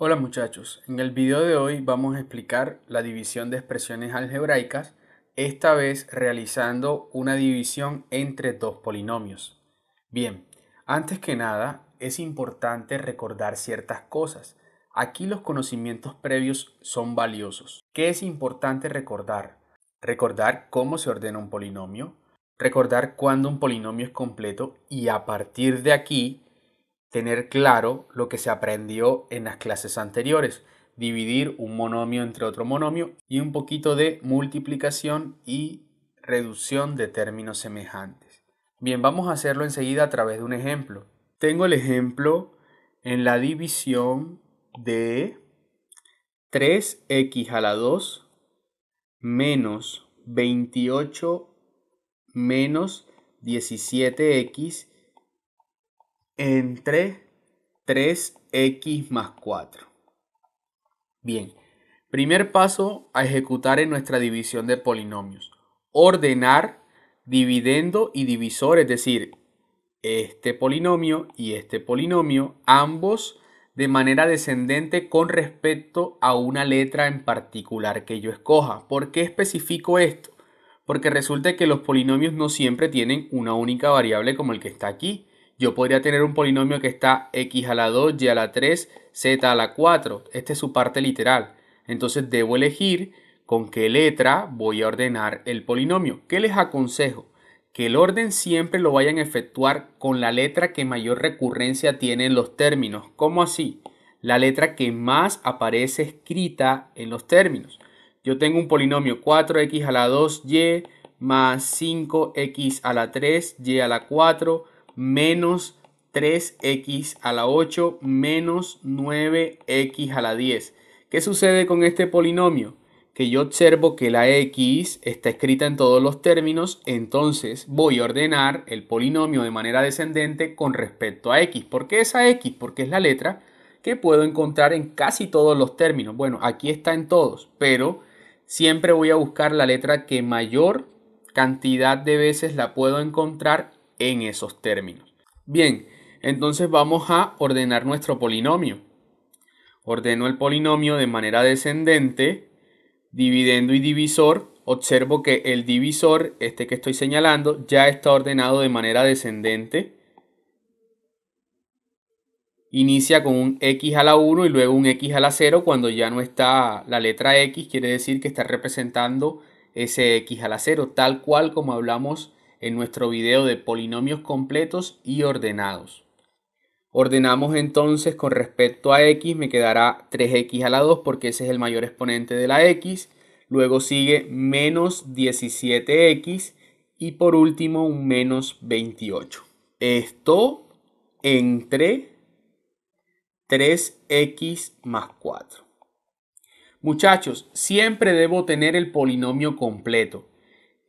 Hola muchachos, en el video de hoy vamos a explicar la división de expresiones algebraicas, esta vez realizando una división entre dos polinomios. Bien, antes que nada es importante recordar ciertas cosas. Aquí los conocimientos previos son valiosos. ¿Qué es importante recordar? Recordar cómo se ordena un polinomio, recordar cuándo un polinomio es completo y a partir de aquí tener claro lo que se aprendió en las clases anteriores, dividir un monomio entre otro monomio y un poquito de multiplicación y reducción de términos semejantes. Bien, vamos a hacerlo enseguida a través de un ejemplo. Tengo el ejemplo en la división de 3x a la 2 menos 28 menos 17x entre 3x más 4. Bien, primer paso a ejecutar en nuestra división de polinomios. Ordenar dividendo y divisor, es decir, este polinomio y este polinomio, ambos de manera descendente con respecto a una letra en particular que yo escoja. ¿Por qué especifico esto? Porque resulta que los polinomios no siempre tienen una única variable como el que está aquí. Yo podría tener un polinomio que está x a la 2, y a la 3, z a la 4. Esta es su parte literal. Entonces debo elegir con qué letra voy a ordenar el polinomio. ¿Qué les aconsejo? Que el orden siempre lo vayan a efectuar con la letra que mayor recurrencia tiene en los términos. ¿Cómo así? La letra que más aparece escrita en los términos. Yo tengo un polinomio 4x a la 2y más 5x a la 3y a la 4 menos 3x a la 8 menos 9x a la 10. ¿Qué sucede con este polinomio? Que yo observo que la x está escrita en todos los términos, entonces voy a ordenar el polinomio de manera descendente con respecto a x. ¿Por qué esa x? Porque es la letra que puedo encontrar en casi todos los términos. Bueno, aquí está en todos, pero siempre voy a buscar la letra que mayor cantidad de veces la puedo encontrar en esos términos. Bien, entonces vamos a ordenar nuestro polinomio. Ordeno el polinomio de manera descendente, dividendo y divisor. Observo que el divisor, este que estoy señalando, ya está ordenado de manera descendente. Inicia con un x a la 1 y luego un x a la 0. Cuando ya no está la letra x, quiere decir que está representando ese x a la 0, tal cual como hablamos en nuestro video de polinomios completos y ordenados. Ordenamos entonces con respecto a x, me quedará 3x a la 2 porque ese es el mayor exponente de la x. Luego sigue menos 17x y por último un menos 28. Esto entre 3x más 4. Muchachos, siempre debo tener el polinomio completo.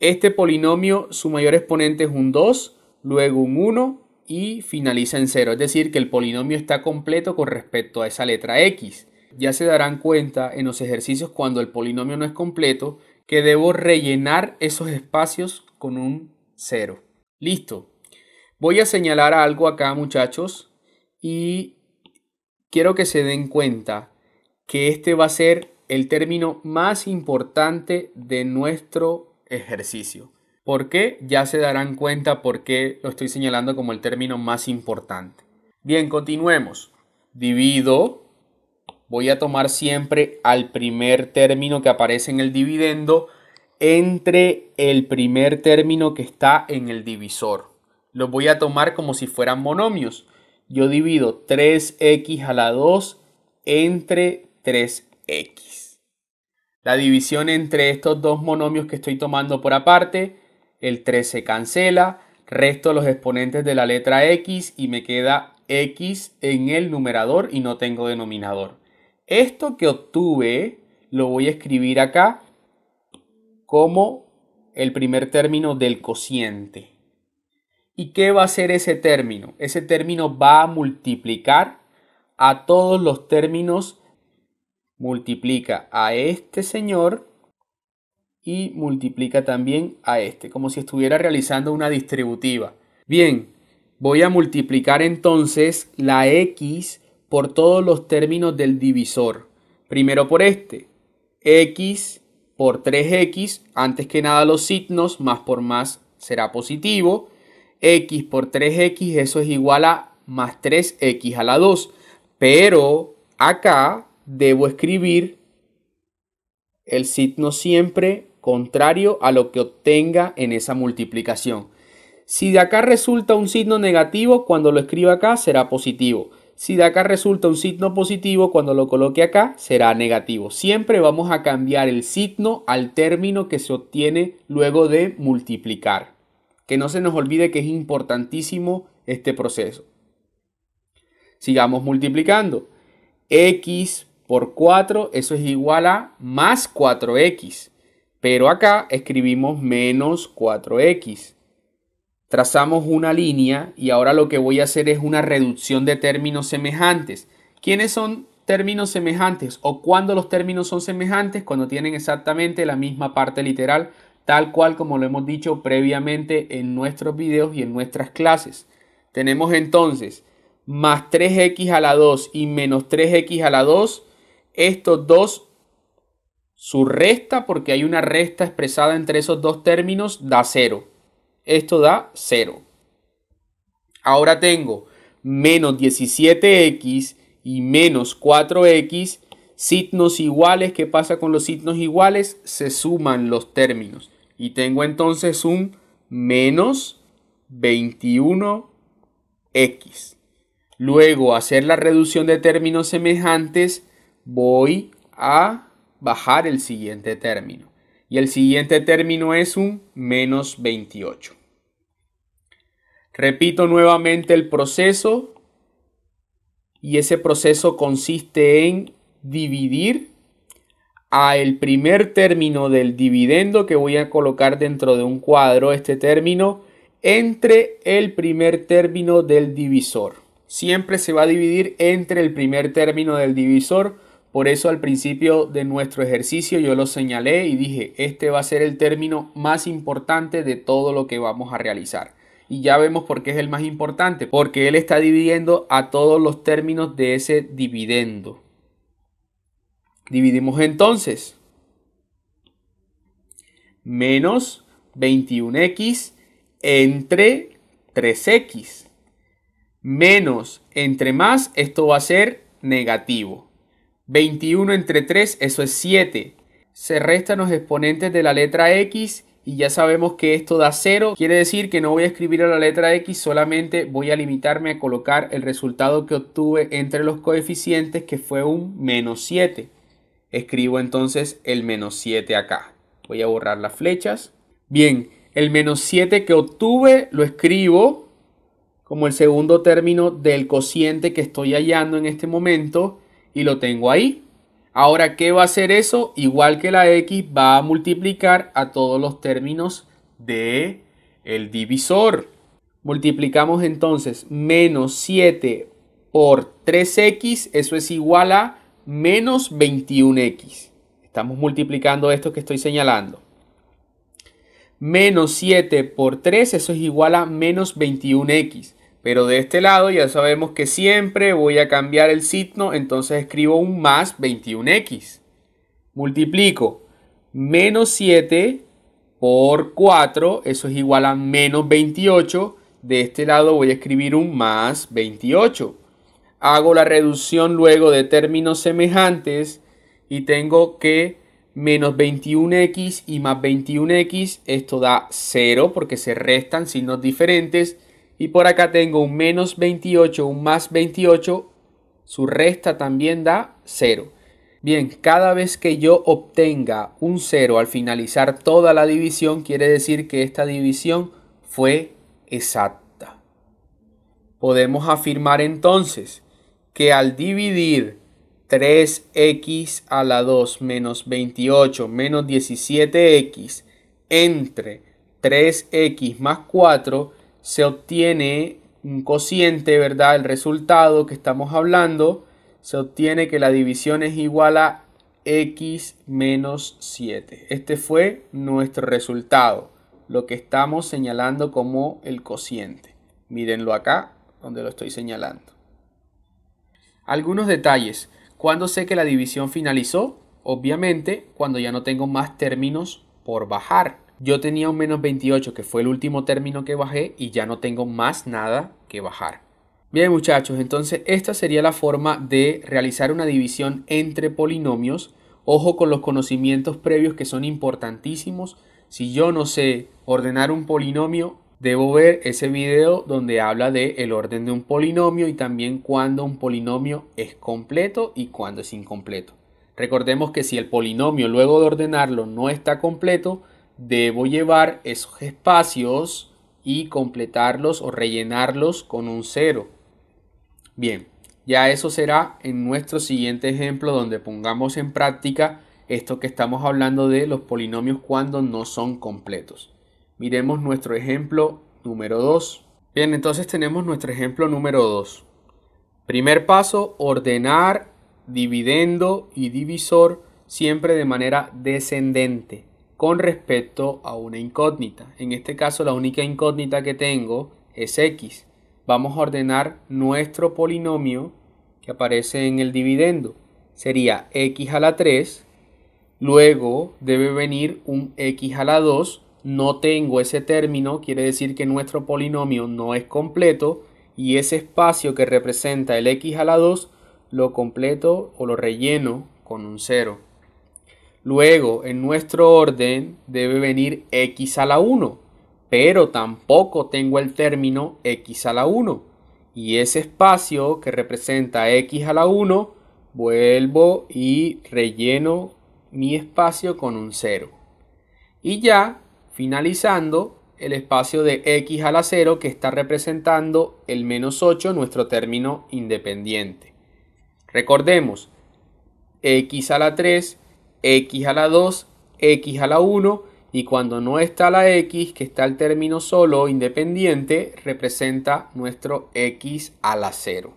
Este polinomio, su mayor exponente es un 2, luego un 1 y finaliza en 0. Es decir, que el polinomio está completo con respecto a esa letra x. Ya se darán cuenta en los ejercicios cuando el polinomio no es completo que debo rellenar esos espacios con un 0. Listo. Voy a señalar algo acá, muchachos, y quiero que se den cuenta que este va a ser el término más importante de nuestro ejercicio. ¿Por qué? Ya se darán cuenta por qué lo estoy señalando como el término más importante. Bien, continuemos. Divido. Voy a tomar siempre al primer término que aparece en el dividendo entre el primer término que está en el divisor. Los voy a tomar como si fueran monomios. Yo divido 3x a la 2 entre 3x. La división entre estos dos monomios que estoy tomando por aparte, el 3 se cancela, resto los exponentes de la letra x y me queda x en el numerador y no tengo denominador. Esto que obtuve lo voy a escribir acá como el primer término del cociente. ¿Y qué va a hacer ese término? Ese término va a multiplicar a todos los términos. Multiplica a este señor y multiplica también a este, como si estuviera realizando una distributiva. Bien, voy a multiplicar entonces la x por todos los términos del divisor. Primero por este, x por 3x, antes que nada los signos, más por más será positivo. X por 3x, eso es igual a más 3x a la 2. Pero acá debo escribir el signo siempre contrario a lo que obtenga en esa multiplicación. Si de acá resulta un signo negativo, cuando lo escriba acá será positivo. Si de acá resulta un signo positivo, cuando lo coloque acá será negativo. Siempre vamos a cambiar el signo al término que se obtiene luego de multiplicar. Que no se nos olvide que es importantísimo este proceso. Sigamos multiplicando. X por 4, eso es igual a más 4x. Pero acá escribimos menos 4x. Trazamos una línea y ahora lo que voy a hacer es una reducción de términos semejantes. ¿Quiénes son términos semejantes? ¿O cuándo los términos son semejantes? Cuando tienen exactamente la misma parte literal, tal cual como lo hemos dicho previamente en nuestros videos y en nuestras clases. Tenemos entonces más 3x a la 2 y menos 3x a la 2. Estos dos, su resta, porque hay una resta expresada entre esos dos términos, da 0. Esto da 0. Ahora tengo menos 17x y menos 4x, signos iguales. ¿Qué pasa con los signos iguales? Se suman los términos. Y tengo entonces un menos 21x. Luego, hacer la reducción de términos semejantes, voy a bajar el siguiente término. Y el siguiente término es un menos 28. Repito nuevamente el proceso. Y ese proceso consiste en dividir a el primer término del dividendo, que voy a colocar dentro de un cuadro este término, entre el primer término del divisor. Siempre se va a dividir entre el primer término del divisor. Por eso al principio de nuestro ejercicio yo lo señalé y dije, este va a ser el término más importante de todo lo que vamos a realizar. Y ya vemos por qué es el más importante, porque él está dividiendo a todos los términos de ese dividendo. Dividimos entonces menos 21x entre 3x. Menos entre más, esto va a ser negativo. 21 entre 3, eso es 7. Se restan los exponentes de la letra x y ya sabemos que esto da 0. Quiere decir que no voy a escribir a la letra x, solamente voy a limitarme a colocar el resultado que obtuve entre los coeficientes, que fue un menos 7. Escribo entonces el menos 7 acá. Voy a borrar las flechas. Bien, el menos 7 que obtuve lo escribo como el segundo término del cociente que estoy hallando en este momento. Y lo tengo ahí. Ahora, ¿qué va a hacer eso? Igual que la x, va a multiplicar a todos los términos del divisor. Multiplicamos entonces menos 7 por 3x. Eso es igual a menos 21x. Estamos multiplicando esto que estoy señalando. Menos 7 por 3, eso es igual a menos 21x. Pero de este lado ya sabemos que siempre voy a cambiar el signo, entonces escribo un más 21x. Multiplico menos 7 por 4, eso es igual a menos 28. De este lado voy a escribir un más 28. Hago la reducción luego de términos semejantes y tengo que menos 21x y más 21x, esto da 0 porque se restan signos diferentes. Y por acá tengo un menos 28, un más 28, su resta también da 0. Bien, cada vez que yo obtenga un 0 al finalizar toda la división, quiere decir que esta división fue exacta. Podemos afirmar entonces que al dividir 3x a la 2 menos 28 menos 17x entre 3x más 4, se obtiene un cociente, ¿verdad? El resultado que estamos hablando, se obtiene que la división es igual a x menos 7. Este fue nuestro resultado, lo que estamos señalando como el cociente. Mírenlo acá, donde lo estoy señalando. Algunos detalles. ¿Cuándo sé que la división finalizó? Obviamente, cuando ya no tengo más términos por bajar. Yo tenía un menos 28, que fue el último término que bajé, y ya no tengo más nada que bajar. Bien, muchachos, entonces esta sería la forma de realizar una división entre polinomios. Ojo con los conocimientos previos que son importantísimos. Si yo no sé ordenar un polinomio, debo ver ese video donde habla de el orden de un polinomio y también cuando un polinomio es completo y cuando es incompleto. Recordemos que si el polinomio luego de ordenarlo no está completo, debo llevar esos espacios y completarlos o rellenarlos con un cero. Bien, ya eso será en nuestro siguiente ejemplo donde pongamos en práctica esto que estamos hablando de los polinomios cuando no son completos. Miremos nuestro ejemplo número 2. Bien, entonces tenemos nuestro ejemplo número 2. Primer paso, ordenar dividendo y divisor siempre de manera descendente con respecto a una incógnita. En este caso la única incógnita que tengo es x. Vamos a ordenar nuestro polinomio que aparece en el dividendo. Sería x a la 3, luego debe venir un x a la 2. No tengo ese término, quiere decir que nuestro polinomio no es completo y ese espacio que representa el x a la 2 lo completo o lo relleno con un 0. Luego en nuestro orden debe venir x a la 1. Pero tampoco tengo el término x a la 1. Y ese espacio que representa x a la 1, vuelvo y relleno mi espacio con un 0. Y ya, finalizando, el espacio de x a la 0 que está representando el menos 8, nuestro término independiente. Recordemos, x a la 3, x a la 2, x a la 1. Y cuando no está la x, que está el término solo independiente, representa nuestro x a la 0.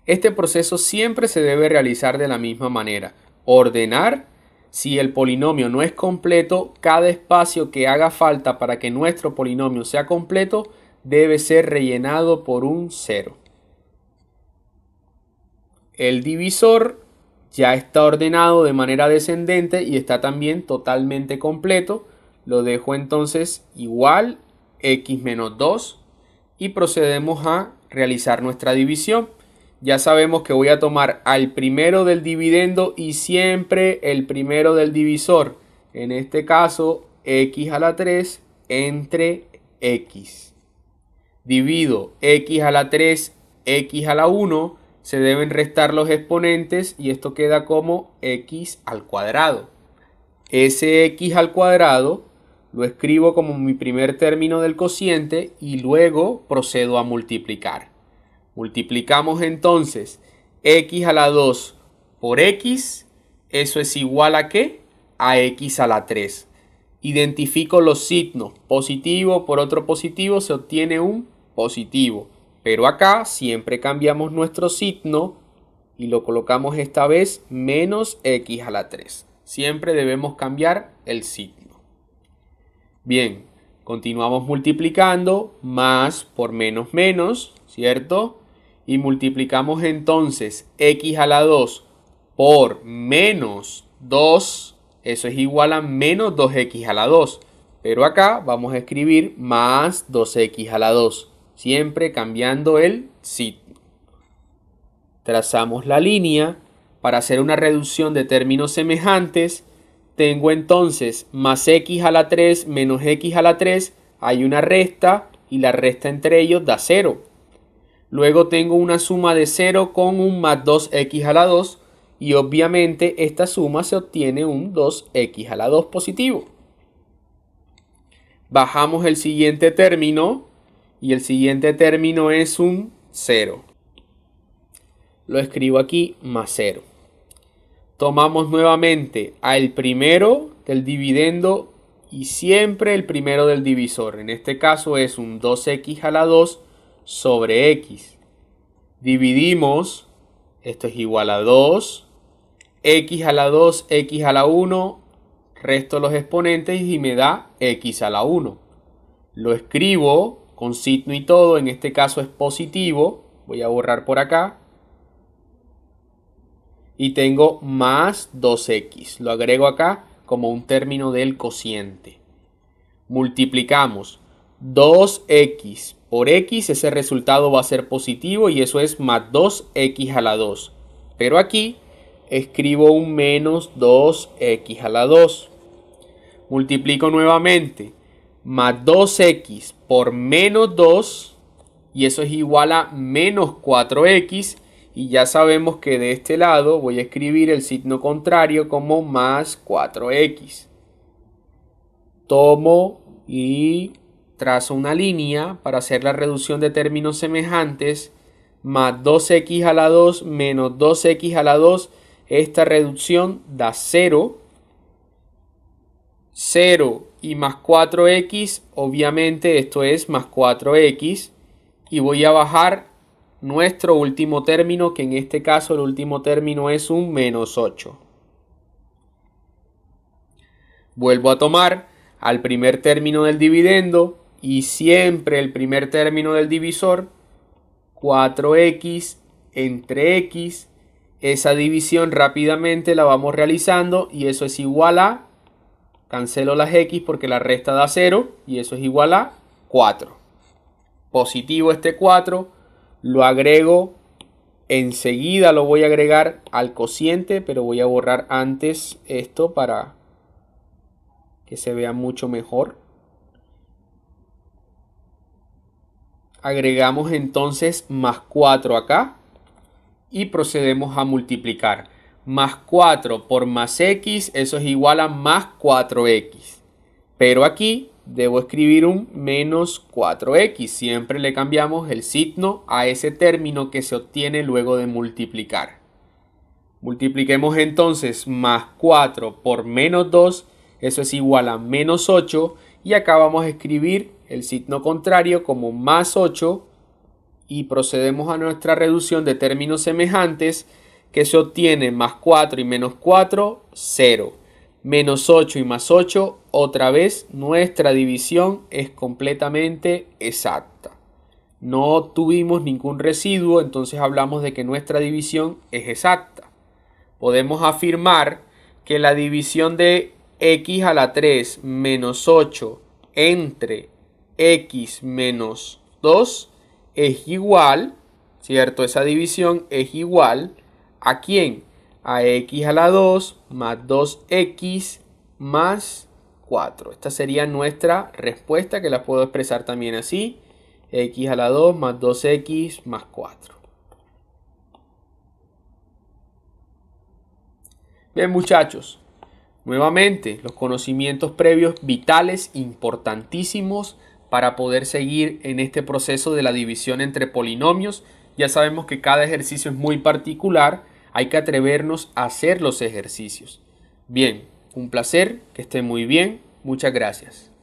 Este proceso siempre se debe realizar de la misma manera. Ordenar, si el polinomio no es completo, cada espacio que haga falta para que nuestro polinomio sea completo debe ser rellenado por un 0. El divisor ya está ordenado de manera descendente y está también totalmente completo. Lo dejo entonces igual x menos 2 y procedemos a realizar nuestra división. Ya sabemos que voy a tomar al primero del dividendo y siempre el primero del divisor. En este caso, x a la 3 entre x. Divido x a la 3, x a la 1. Se deben restar los exponentes y esto queda como x al cuadrado. Ese x al cuadrado lo escribo como mi primer término del cociente y luego procedo a multiplicar. Multiplicamos entonces x a la 2 por x. ¿Eso es igual a qué? A x a la 3. Identifico los signos. Positivo por otro positivo se obtiene un positivo. Pero acá siempre cambiamos nuestro signo y lo colocamos esta vez menos x a la 3. Siempre debemos cambiar el signo. Bien, continuamos multiplicando más por menos menos, ¿cierto? Y multiplicamos entonces x a la 2 por menos 2. Eso es igual a menos 2x a la 2. Pero acá vamos a escribir más 2x a la 2. Siempre cambiando el signo. Trazamos la línea para hacer una reducción de términos semejantes. Tengo entonces más x a la 3 menos x a la 3. Hay una resta y la resta entre ellos da 0. Luego tengo una suma de 0 con un más 2x a la 2. Y obviamente esta suma se obtiene un 2x a la 2 positivo. Bajamos el siguiente término. Y el siguiente término es un 0. Lo escribo aquí más 0. Tomamos nuevamente al primero del dividendo y siempre el primero del divisor. En este caso es un 2x a la 2 sobre x. Dividimos, esto es igual a 2. X a la 2, x a la 1. Resto los exponentes y me da x a la 1. Lo escribo con signo y todo, en este caso es positivo. Voy a borrar por acá. Y tengo más 2x. Lo agrego acá como un término del cociente. Multiplicamos 2x por x. Ese resultado va a ser positivo y eso es más 2x a la 2. Pero aquí escribo un menos 2x a la 2. Multiplico nuevamente más 2x por menos 2 y eso es igual a menos 4x y ya sabemos que de este lado voy a escribir el signo contrario como más 4x. Tomo y trazo una línea para hacer la reducción de términos semejantes. Más 2x a la 2 menos 2x a la 2. Esta reducción da 0. 0 y más 4x, obviamente esto es más 4x. Y voy a bajar nuestro último término, que en este caso el último término es un menos 8. Vuelvo a tomar al primer término del dividendo y siempre el primer término del divisor, 4x entre x. Esa división rápidamente la vamos realizando y eso es igual a, cancelo las x porque la resta da 0 y eso es igual a 4. Positivo este 4, lo agrego, enseguida lo voy a agregar al cociente, pero voy a borrar antes esto para que se vea mucho mejor. Agregamos entonces más 4 acá y procedemos a multiplicar. Más 4 por más x, eso es igual a más 4x. Pero aquí debo escribir un menos 4x. Siempre le cambiamos el signo a ese término que se obtiene luego de multiplicar. Multipliquemos entonces más 4 por menos 2. Eso es igual a menos 8. Y acá vamos a escribir el signo contrario como más 8. Y procedemos a nuestra reducción de términos semejantes, que se obtiene más 4 y menos 4, 0. Menos 8 y más 8, otra vez nuestra división es completamente exacta. No tuvimos ningún residuo, entonces hablamos de que nuestra división es exacta. Podemos afirmar que la división de x a la 3 menos 8 entre x menos 2 es igual, ¿cierto? Esa división es igual ¿a quién? A x a la 2 más 2x más 4. Esta sería nuestra respuesta, que la puedo expresar también así. X a la 2 más 2x más 4. Bien, muchachos. Nuevamente, los conocimientos previos vitales, importantísimos para poder seguir en este proceso de la división entre polinomios. Ya sabemos que cada ejercicio es muy particular. Hay que atrevernos a hacer los ejercicios. Bien, un placer, que estén muy bien. Muchas gracias.